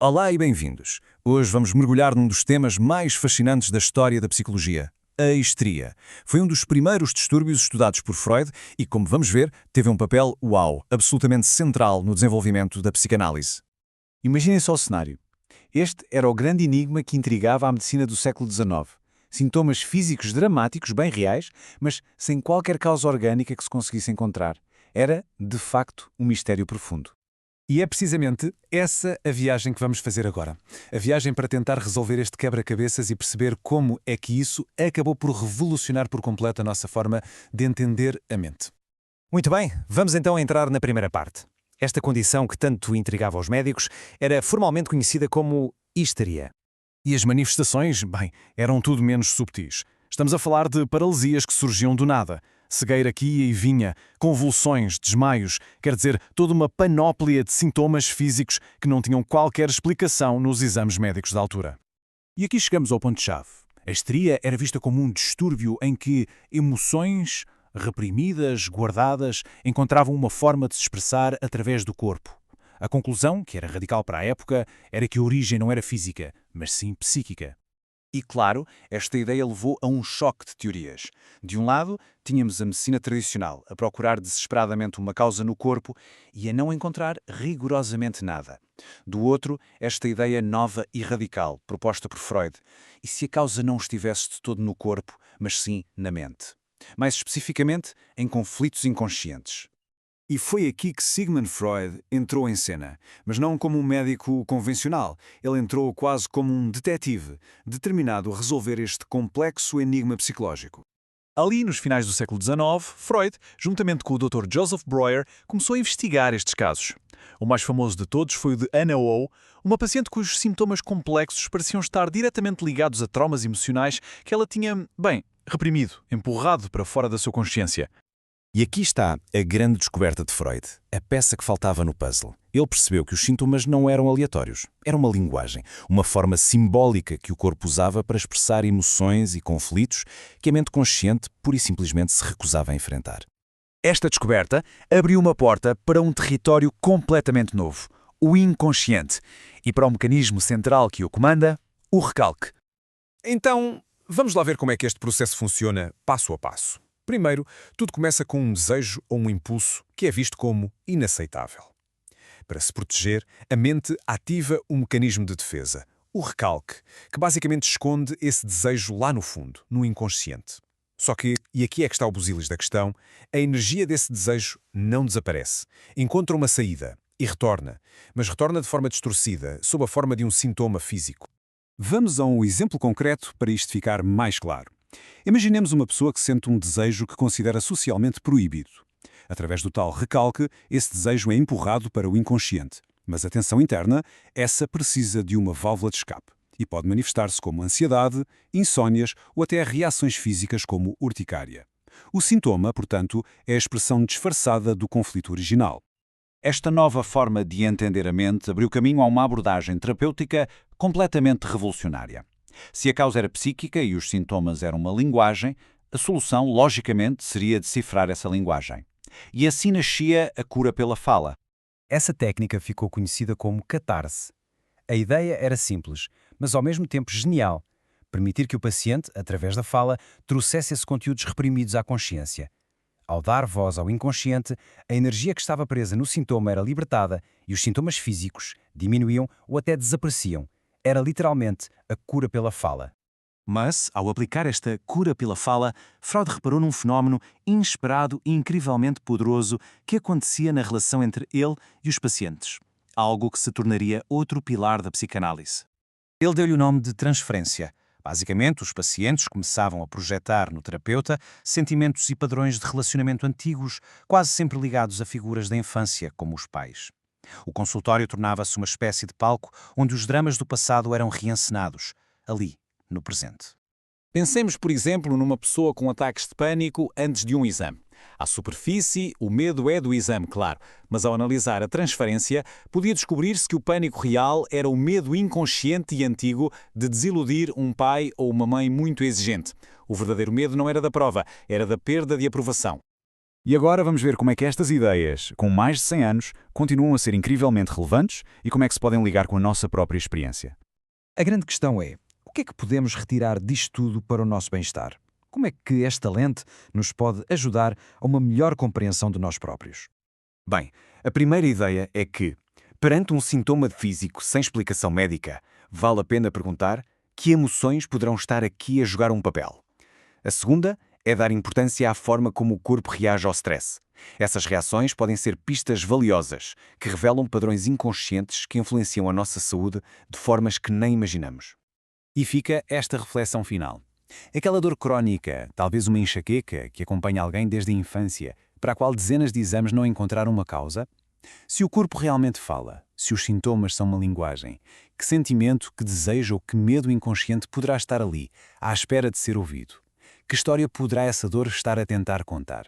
Olá e bem-vindos. Hoje vamos mergulhar num dos temas mais fascinantes da história da psicologia, a histeria. Foi um dos primeiros distúrbios estudados por Freud e, como vamos ver, teve um papel, absolutamente central no desenvolvimento da psicanálise. Imaginem só o cenário. Este era o grande enigma que intrigava a medicina do século XIX. Sintomas físicos dramáticos, bem reais, mas sem qualquer causa orgânica que se conseguisse encontrar. Era, de facto, um mistério profundo. E é precisamente essa a viagem que vamos fazer agora. A viagem para tentar resolver este quebra-cabeças e perceber como é que isso acabou por revolucionar por completo a nossa forma de entender a mente. Muito bem, vamos então entrar na primeira parte. Esta condição que tanto intrigava os médicos era formalmente conhecida como histeria. E as manifestações, eram tudo menos subtis. Estamos a falar de paralisias que surgiam do nada. Cegueira que ia e vinha, convulsões, desmaios, quer dizer, toda uma panóplia de sintomas físicos que não tinham qualquer explicação nos exames médicos da altura. E aqui chegamos ao ponto-chave. A histeria era vista como um distúrbio em que emoções reprimidas, guardadas, encontravam uma forma de se expressar através do corpo. A conclusão, que era radical para a época, era que a origem não era física, mas sim psíquica. E claro, esta ideia levou a um choque de teorias. De um lado, tínhamos a medicina tradicional, a procurar desesperadamente uma causa no corpo e a não encontrar rigorosamente nada. Do outro, esta ideia nova e radical, proposta por Freud. E se a causa não estivesse de todo no corpo, mas sim na mente? Mais especificamente, em conflitos inconscientes. E foi aqui que Sigmund Freud entrou em cena, mas não como um médico convencional. Ele entrou quase como um detetive, determinado a resolver este complexo enigma psicológico. Ali, nos finais do século XIX, Freud, juntamente com o Dr. Joseph Breuer, começou a investigar estes casos. O mais famoso de todos foi o de Anna O, uma paciente cujos sintomas complexos pareciam estar diretamente ligados a traumas emocionais que ela tinha, reprimido, empurrado para fora da sua consciência. E aqui está a grande descoberta de Freud, a peça que faltava no puzzle. Ele percebeu que os sintomas não eram aleatórios, era uma linguagem, uma forma simbólica que o corpo usava para expressar emoções e conflitos que a mente consciente pura e simplesmente se recusava a enfrentar. Esta descoberta abriu uma porta para um território completamente novo, o inconsciente, e para o mecanismo central que o comanda, o recalque. Então, vamos lá ver como é que este processo funciona passo a passo. Primeiro, tudo começa com um desejo ou um impulso que é visto como inaceitável. Para se proteger, a mente ativa um mecanismo de defesa, o recalque, que basicamente esconde esse desejo lá no fundo, no inconsciente. Só que, e aqui é que está o busilis da questão, a energia desse desejo não desaparece. Encontra uma saída e retorna, mas retorna de forma distorcida, sob a forma de um sintoma físico. Vamos a um exemplo concreto para isto ficar mais claro. Imaginemos uma pessoa que sente um desejo que considera socialmente proibido. Através do tal recalque, esse desejo é empurrado para o inconsciente. Mas a tensão interna, essa precisa de uma válvula de escape e pode manifestar-se como ansiedade, insónias ou até reações físicas como urticária. O sintoma, portanto, é a expressão disfarçada do conflito original. Esta nova forma de entender a mente abriu caminho a uma abordagem terapêutica completamente revolucionária. Se a causa era psíquica e os sintomas eram uma linguagem, a solução, logicamente, seria decifrar essa linguagem. E assim nascia a cura pela fala. Essa técnica ficou conhecida como catarse. A ideia era simples, mas ao mesmo tempo genial. Permitir que o paciente, através da fala, trouxesse esses conteúdos reprimidos à consciência. Ao dar voz ao inconsciente, a energia que estava presa no sintoma era libertada e os sintomas físicos diminuíam ou até desapareciam. Era literalmente a cura pela fala. Mas, ao aplicar esta cura pela fala, Freud reparou num fenómeno inesperado e incrivelmente poderoso que acontecia na relação entre ele e os pacientes. Algo que se tornaria outro pilar da psicanálise. Ele deu-lhe o nome de transferência. Basicamente, os pacientes começavam a projetar no terapeuta sentimentos e padrões de relacionamento antigos, quase sempre ligados a figuras da infância, como os pais. O consultório tornava-se uma espécie de palco onde os dramas do passado eram reencenados, ali, no presente. Pensemos, por exemplo, numa pessoa com ataques de pânico antes de um exame. À superfície, o medo é do exame, claro, mas ao analisar a transferência, podia descobrir-se que o pânico real era o medo inconsciente e antigo de desiludir um pai ou uma mãe muito exigente. O verdadeiro medo não era da prova, era da perda de aprovação. E agora vamos ver como é que estas ideias, com mais de 100 anos, continuam a ser incrivelmente relevantes e como é que se podem ligar com a nossa própria experiência. A grande questão é, o que é que podemos retirar disto tudo para o nosso bem-estar? Como é que esta lente nos pode ajudar a uma melhor compreensão de nós próprios? Bem, a primeira ideia é que, perante um sintoma físico sem explicação médica, vale a pena perguntar que emoções poderão estar aqui a jogar um papel. A segunda é dar importância à forma como o corpo reage ao stress. Essas reações podem ser pistas valiosas, que revelam padrões inconscientes que influenciam a nossa saúde de formas que nem imaginamos. E fica esta reflexão final. Aquela dor crónica, talvez uma enxaqueca, que acompanha alguém desde a infância, para a qual dezenas de exames não encontraram uma causa? Se o corpo realmente fala, se os sintomas são uma linguagem, que sentimento, que desejo ou que medo inconsciente poderá estar ali, à espera de ser ouvido? Que história poderá essa dor estar a tentar contar?